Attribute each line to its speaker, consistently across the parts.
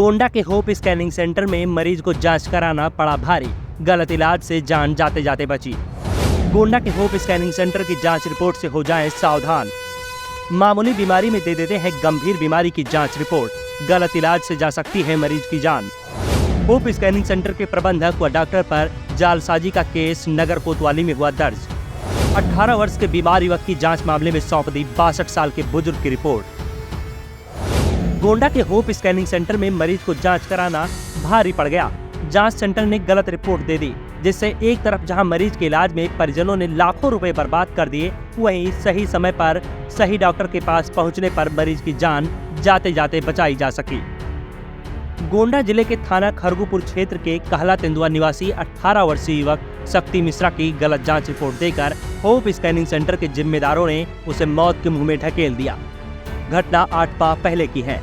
Speaker 1: गोंडा के hope scanning centre में मरीज को जांच कराना पड़ा भारी, गलत इलाज से जान जाते जाते बची। गोंडा के होप स्कैनिंग सेंटर की जांच रिपोर्ट से हो जाएं सावधान। मामूली बीमारी में दे देते हैं गंभीर बीमारी की जांच रिपोर्ट, गलत इलाज से जा सकती है मरीज की जान। होप स्कैनिंग सेंटर के प्रबंधक व डॉक्टर पर जालसाजी का केस नगर कोतवाली में हुआ दर्ज। 18 वर्ष के बीमार युवक की जांच मामले में सौंप दी 62 साल के बुजुर्ग की रिपोर्ट। गोंडा के होप स्कैनिंग सेंटर में मरीज को जांच कराना भारी पड़ गया। जांच सेंटर ने गलत रिपोर्ट दे दी, जिससे एक तरफ जहां मरीज के इलाज में परिजनों ने लाखों रुपए बर्बाद कर दिए, वहीं सही समय पर सही डॉक्टर के पास पहुंचने पर मरीज की जान जाते जाते बचाई जा सकी। गोंडा जिले के थाना खरगुपुर क्षेत्र के कहला तेंदुआ निवासी 18 वर्षीय युवक शक्ति मिश्रा की गलत जांच रिपोर्ट देकर होप स्कैनिंग सेंटर के जिम्मेदारों ने उसे मौत के मुंह में ढकेल दिया। घटना 8 माह पहले की है।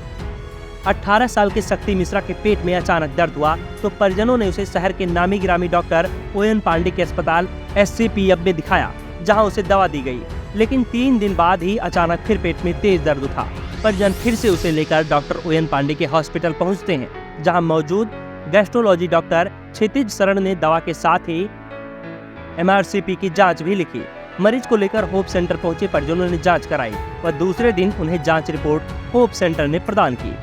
Speaker 1: 18 साल के शक्ति मिश्रा के पेट में अचानक दर्द हुआ तो परिजनों ने उसे शहर के नामी गिरामी डॉक्टर ओएन पांडे के अस्पताल SCPF में दिखाया, जहां उसे दवा दी गई। लेकिन 3 दिन बाद ही अचानक फिर पेट में तेज दर्द उठा। परिजन फिर से उसे लेकर डॉक्टर ओएन पांडे के हॉस्पिटल पहुंचते हैं, जहां मौजूद गैस्ट्रोलॉजी डॉक्टर क्षितिज शरण ने दवा के साथ ही MRCP की जांच भी लिखी। मरीज को लेकर होप सेंटर पहुंचे परिजनों ने जांच कराई व दूसरे दिन उन्हें जांच रिपोर्ट होप सेंटर ने प्रदान की।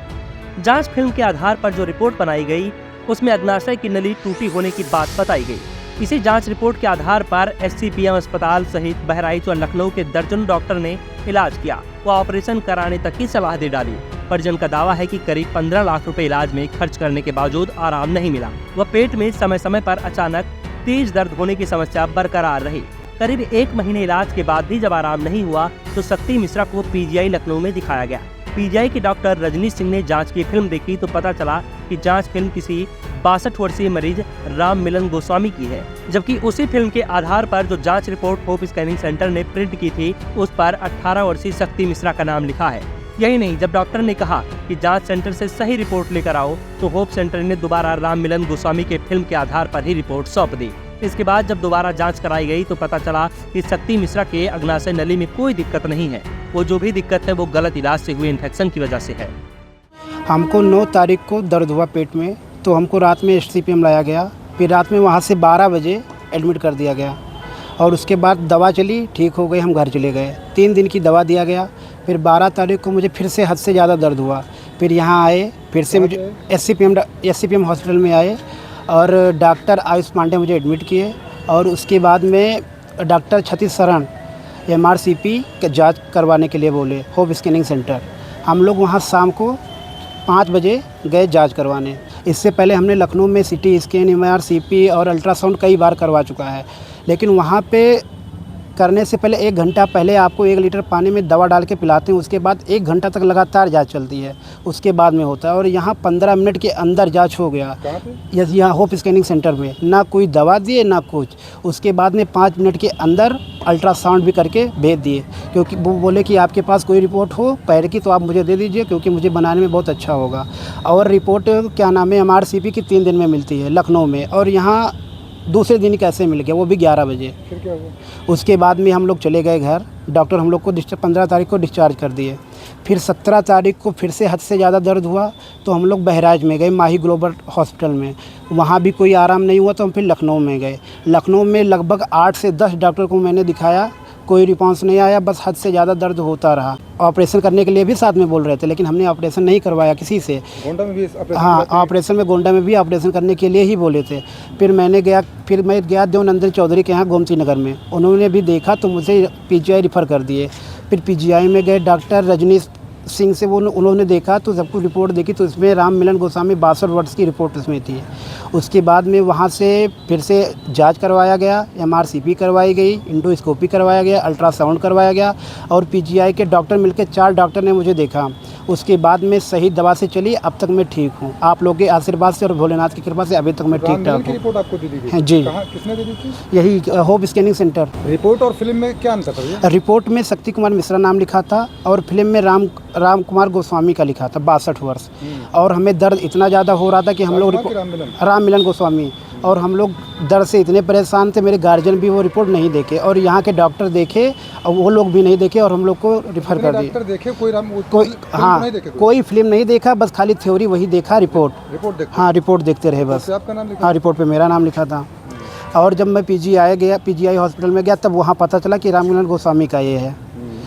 Speaker 1: जांच फिल्म के आधार पर जो रिपोर्ट बनाई गई, उसमें अग्नाशय की नली टूटी होने की बात बताई गई। इसी जांच रिपोर्ट के आधार पर SCPM अस्पताल सहित बहराइच व लखनऊ के दर्जनों डॉक्टर ने इलाज किया व ऑपरेशन कराने तक की सलाह दे डाली। परिजन का दावा है कि करीब 15 लाख रुपए इलाज में खर्च करने के बावजूद आराम नहीं मिला व पेट में समय समय पर अचानक तेज दर्द होने की समस्या बरकरार रही। करीब 1 महीने इलाज के बाद भी जब आराम नहीं हुआ तो शक्ति मिश्रा को PGI लखनऊ में दिखाया गया। PGI के डॉक्टर रजनी सिंह ने जांच की फिल्म देखी तो पता चला कि जांच फिल्म किसी 62 वर्षीय मरीज राम मिलन गोस्वामी की है, जबकि उसी फिल्म के आधार पर जो जांच रिपोर्ट होप स्कैनिंग सेंटर ने प्रिंट की थी, उस पर 18 वर्षीय शक्ति मिश्रा का नाम लिखा है। यही नहीं, जब डॉक्टर ने कहा कि जांच सेंटर से सही रिपोर्ट लेकर आओ तो होप सेंटर ने दोबारा राम मिलन गोस्वामी के फिल्म के आधार पर ही रिपोर्ट सौंप दी। इसके बाद जब दोबारा जांच कराई गई तो पता चला कि शक्ति मिश्रा के अग्नाशय नली में कोई दिक्कत नहीं है। वो जो भी दिक्कत है वो गलत इलाज से हुए इन्फेक्शन की वजह से है।
Speaker 2: हमको 9 तारीख को दर्द हुआ पेट में, तो हमको रात में SCPM लाया गया। फिर रात में वहाँ से 12 बजे एडमिट कर दिया गया और उसके बाद दवा चली, ठीक हो गई, हम घर चले गए। 3 दिन की दवा दिया गया। फिर 12 तारीख को मुझे फिर से हद से ज़्यादा दर्द हुआ। फिर यहाँ आए, फिर से मुझे SCPM हॉस्पिटल में आए और डॉक्टर आयुष पांडे मुझे एडमिट किए और उसके बाद में डॉक्टर क्षितिज शरण MRCP की जांच करवाने के लिए बोले होप स्कैनिंग सेंटर। हम लोग वहाँ शाम को 5 बजे गए जांच करवाने। इससे पहले हमने लखनऊ में CT स्कैन, MRCP और अल्ट्रासाउंड कई बार करवा चुका है, लेकिन वहाँ पे करने से पहले 1 घंटा पहले आपको 1 लीटर पानी में दवा डाल के पिलाते हैं। उसके बाद 1 घंटा तक लगातार जांच चलती है, उसके बाद में होता है। और यहाँ 15 मिनट के अंदर जांच हो गया। यहाँ होप स्कैनिंग सेंटर में ना कोई दवा दिए ना कुछ। उसके बाद में 5 मिनट के अंदर अल्ट्रासाउंड भी करके भेज दिए, क्योंकि वो बोले कि आपके पास कोई रिपोर्ट हो पैर की तो आप मुझे दे दीजिए, क्योंकि मुझे बनाने में बहुत अच्छा होगा। और रिपोर्ट क्या नाम है MRCP की 3 दिन में मिलती है लखनऊ में, और यहाँ दूसरे दिन कैसे मिल गया, वो भी 11 बजे।
Speaker 3: फिर क्या हुआ?
Speaker 2: उसके बाद में हम लोग चले गए घर। डॉक्टर हम लोग को 15 तारीख को डिस्चार्ज कर दिए। फिर 17 तारीख को फिर से हद से ज़्यादा दर्द हुआ तो हम लोग बहराइच में गए, माही ग्लोबल हॉस्पिटल में। वहाँ भी कोई आराम नहीं हुआ तो हम फिर लखनऊ में गए। लखनऊ में लगभग 8 से 10 डॉक्टर को मैंने दिखाया, कोई रिस्पॉन्स नहीं आया, बस हद से ज़्यादा दर्द होता रहा। ऑपरेशन करने के लिए भी साथ में बोल रहे थे, लेकिन हमने ऑपरेशन नहीं करवाया किसी से।
Speaker 3: गोंडा में भी ऑपरेशन?
Speaker 2: हाँ, ऑपरेशन में गोंडा में भी ऑपरेशन करने के लिए ही बोले थे। फिर मैं गया देवनंदन चौधरी के यहाँ गोमती नगर में। उन्होंने भी देखा तो मुझे PGI रिफ़र कर दिए। फिर PGI में गए, डॉक्टर रजनी सिंह से उन्होंने देखा तो सबको रिपोर्ट देखी तो इसमें राम मिलन गोस्वामी 62 वर्ष की रिपोर्ट उसमें थी। उसके बाद में वहाँ से फिर से जांच करवाया गया, MRCP करवाई गई, इंडोस्कोपी करवाया गया, अल्ट्रासाउंड करवाया गया और PGI के डॉक्टर मिलकर 4 डॉक्टर ने मुझे देखा। उसके बाद में सही दवा से चली, अब तक मैं ठीक हूँ। आप लोग के आशीर्वाद से और भोलेनाथ की कृपा से अभी तक मैं ठीक ठाक हूँ।
Speaker 3: रिपोर्ट आपको दी गई?
Speaker 2: हाँ जी।
Speaker 3: किसने दी थी?
Speaker 2: यही होप स्कैनिंग सेंटर।
Speaker 3: रिपोर्ट और फिल्म में क्या अंतर है?
Speaker 2: रिपोर्ट में शक्ति कुमार मिश्रा नाम लिखा था और फिल्म में राम कुमार गोस्वामी का लिखा था 62 वर्ष। और हमें दर्द इतना ज़्यादा हो रहा था कि हम लोग
Speaker 3: राम
Speaker 2: मिलन गोस्वामी और हम लोग दर्द से इतने परेशान थे, मेरे गार्जियन भी वो रिपोर्ट नहीं देखे और यहाँ के डॉक्टर देखे और वो लोग भी नहीं देखे और हम लोग को रिफ़र कर दिए।
Speaker 3: डॉक्टर देखे कोई
Speaker 2: हाँ,
Speaker 3: नहीं देखे
Speaker 2: कोई फिल्म नहीं देखा, बस खाली थ्योरी वही देखा, रिपोर्ट
Speaker 3: देखते?
Speaker 2: हाँ, रिपोर्ट देखते रहे बस।
Speaker 3: आपका नाम लिखा?
Speaker 2: हाँ, रिपोर्ट पे मेरा नाम लिखा था। और जब मैं पीजीआई हॉस्पिटल में गया तब वहाँ पता चला कि रामकुमार गोस्वामी का ये है।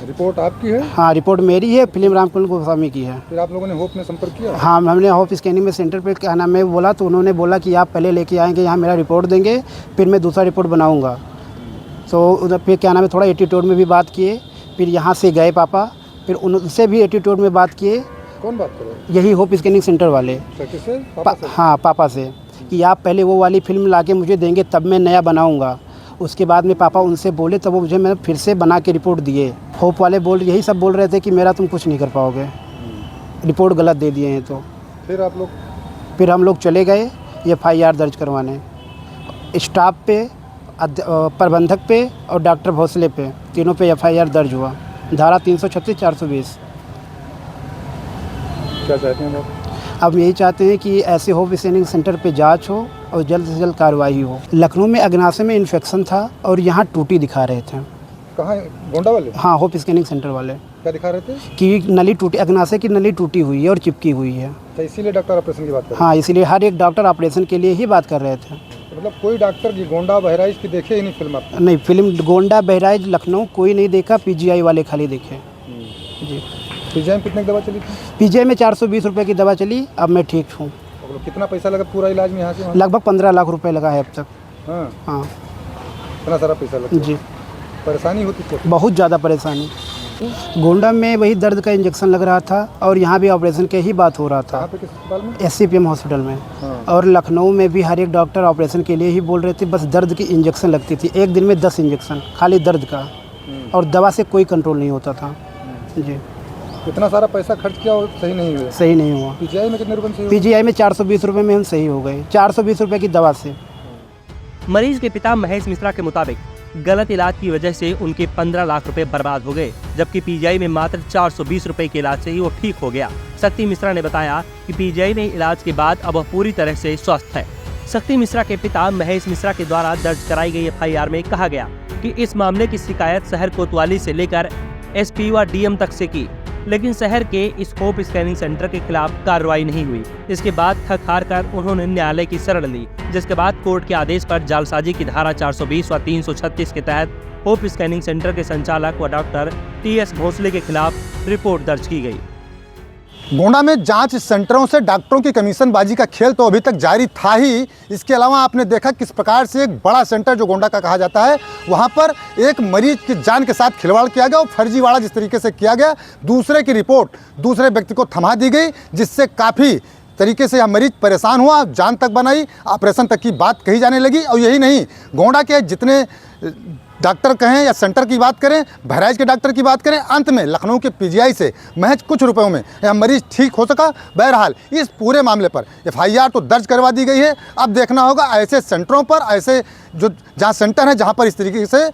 Speaker 3: रिपोर्ट आपकी है?
Speaker 2: हाँ, रिपोर्ट मेरी है, फिल्म रामकुमार गोस्वामी की है।
Speaker 3: फिर आप लोगों ने होप में संपर्क किया?
Speaker 2: हाँ, हमने होप स्कैनिंग में सेंटर पे क्या नाम है बोला, तो उन्होंने बोला कि आप पहले लेके आएंगे यहाँ, मेरा रिपोर्ट देंगे, फिर मैं दूसरा रिपोर्ट बनाऊँगा। तो उधर फिर क्या नाम है थोड़ा एटीट्यूड में भी बात किए, फिर यहाँ से गए पापा, फिर उनसे भी एटीट्यूड में बात किए।
Speaker 3: कौन बात कर रहे हैं?
Speaker 2: यही होप स्कैनिंग सेंटर वाले।
Speaker 3: किससे? पापा से?
Speaker 2: हाँ, पापा से, कि आप पहले वो वाली फिल्म ला के मुझे देंगे तब मैं नया बनाऊँगा। उसके बाद में पापा उनसे बोले तब वो मुझे मैंने फिर से बना के रिपोर्ट दिए। होप वाले यही सब बोल रहे थे कि मेरा तुम कुछ नहीं कर पाओगे, रिपोर्ट गलत दे दिए हैं। तो फिर हम लोग चले गए FIR दर्ज करवाने, स्टाफ पे, प्रबंधक पे और डॉक्टर भोसले पे, तीनों पे FIR दर्ज हुआ, धारा 336 420।
Speaker 3: क्या चाहते हैं आप?
Speaker 2: अब यही चाहते हैं कि ऐसे होप स्कैनिंग सेंटर पे जांच हो और जल्द से जल्द कार्रवाई हो। लखनऊ में अग्नाशय में इन्फेक्शन था और यहाँ टूटी दिखा रहे थे।
Speaker 3: कहाँ? गोंडा वाले?
Speaker 2: हाँ, होप स्कैनिंग सेंटर वाले।
Speaker 3: क्या दिखा रहे थे?
Speaker 2: कि नली टूटी, अग्नाशय की नली टूटी हुई है और चिपकी हुई है।
Speaker 3: तो इसीलिए डॉक्टर ऑपरेशन की बात कर रहे हैं?
Speaker 2: हाँ, इसीलिए हर एक डॉक्टर ऑपरेशन के लिए ही बात कर रहे थे।
Speaker 3: मतलब कोई डॉक्टर जी गोंडा बहराइच की देखे ही नहीं फिल्म आपने?
Speaker 2: नहीं, फिल्म गोंडा बहराइच लखनऊ कोई नहीं देखा, PGI वाले खाली देखे जी।
Speaker 3: पीजीआई में कितने की दवा चली थी?
Speaker 2: PGI में 420 रुपये की दवा चली, अब मैं ठीक हूँ।
Speaker 3: कितना पैसा लगा पूरा इलाज में यहाँ से?
Speaker 2: लगभग 15 लाख रुपए लगा है अब तक।
Speaker 3: हाँ,
Speaker 2: हाँ
Speaker 3: इतना सारा पैसा लगा
Speaker 2: जी।
Speaker 3: परेशानी होती थी?
Speaker 2: बहुत ज़्यादा परेशानी। गोंडा में वही दर्द का इंजेक्शन लग रहा था और यहाँ भी ऑपरेशन के ही बात हो रहा था।
Speaker 3: कहाँ पे, किस अस्पताल में?
Speaker 2: SCPM हॉस्पिटल में।
Speaker 3: हाँ।
Speaker 2: और लखनऊ में भी हर एक डॉक्टर ऑपरेशन के लिए ही बोल रहे थे, बस दर्द की इंजेक्शन लगती थी, एक दिन में 10 इंजेक्शन खाली दर्द का, और दवा से कोई कंट्रोल नहीं होता था जी।
Speaker 3: इतना सारा पैसा खर्च किया और सही नहीं हुआ?
Speaker 2: सही नहीं हुआ।
Speaker 3: पीजीआई में कितने रुपए से?
Speaker 2: PGI में 420 रुपये में हम सही हो गए, 420 रुपये की दवा से।
Speaker 1: मरीज के पिता महेश मिश्रा के मुताबिक गलत इलाज की वजह से उनके 15 लाख रुपए बर्बाद हो गए, जबकि PGI में मात्र 420 रुपए के इलाज से ही वो ठीक हो गया। शक्ति मिश्रा ने बताया कि PGI में इलाज के बाद अब वह पूरी तरह से स्वस्थ है। शक्ति मिश्रा के पिता महेश मिश्रा के द्वारा दर्ज कराई गई FIR में कहा गया कि इस मामले की शिकायत शहर कोतवाली से लेकर SP व DM तक से की, लेकिन शहर के इस होप स्कैनिंग सेंटर के खिलाफ कार्रवाई नहीं हुई। इसके बाद थक हार कर उन्होंने न्यायालय की शरण ली, जिसके बाद कोर्ट के आदेश पर जालसाजी की धारा 420 व 336 के तहत होप स्कैनिंग सेंटर के संचालक व डॉक्टर TS भोसले के खिलाफ रिपोर्ट दर्ज की गई।
Speaker 3: गोंडा में जांच सेंटरों से डॉक्टरों की कमीशनबाजी का खेल तो अभी तक जारी था ही। इसके अलावा आपने देखा किस प्रकार से एक बड़ा सेंटर जो गोंडा का कहा जाता है, वहां पर एक मरीज की जान के साथ खिलवाड़ किया गया और फर्जीवाड़ा जिस तरीके से किया गया, दूसरे की रिपोर्ट दूसरे व्यक्ति को थमा दी गई, जिससे काफ़ी तरीके से यह मरीज परेशान हुआ, जान तक बनाई, ऑपरेशन तक की बात कही जाने लगी। और यही नहीं, गोंडा के जितने डॉक्टर कहें या सेंटर की बात करें, बहराइच के डॉक्टर की बात करें, अंत में लखनऊ के PGI से महज कुछ रुपयों में यह मरीज ठीक हो सका। बहरहाल इस पूरे मामले पर FIR तो दर्ज करवा दी गई है। अब देखना होगा ऐसे सेंटरों पर, ऐसे जो जहाँ सेंटर हैं जहाँ पर इस तरीके से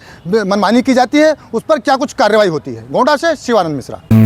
Speaker 3: मनमानी की जाती है, उस पर क्या कुछ कार्रवाई होती है। गोंडा से शिवानंद मिश्रा।